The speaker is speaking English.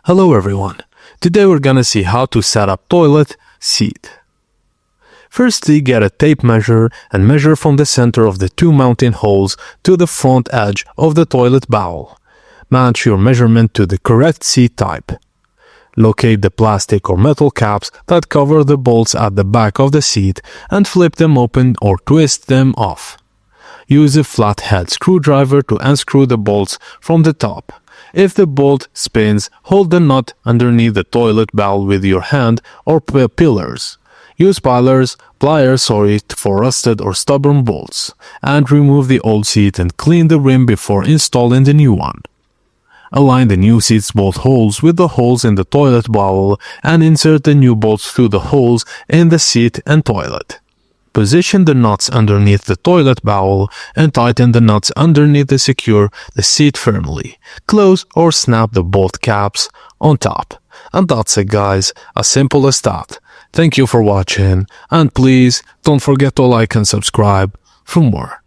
Hello everyone, today we're gonna see how to set up toilet seat. Firstly, get a tape measure and measure from the center of the two mounting holes to the front edge of the toilet bowl. Match your measurement to the correct seat type. Locate the plastic or metal caps that cover the bolts at the back of the seat and flip them open or twist them off. Use a flathead screwdriver to unscrew the bolts from the top. If the bolt spins, hold the nut underneath the toilet bowl with your hand or pillars. Use pliers for rusted or stubborn bolts, and remove the old seat and clean the rim before installing the new one. Align the new seat's bolt holes with the holes in the toilet bowl and insert the new bolts through the holes in the seat and toilet. Position the nuts underneath the toilet bowl and tighten the nuts underneath to secure the seat firmly. Close or snap the bolt caps on top. And that's it guys, as simple as that. Thank you for watching, and please don't forget to like and subscribe for more.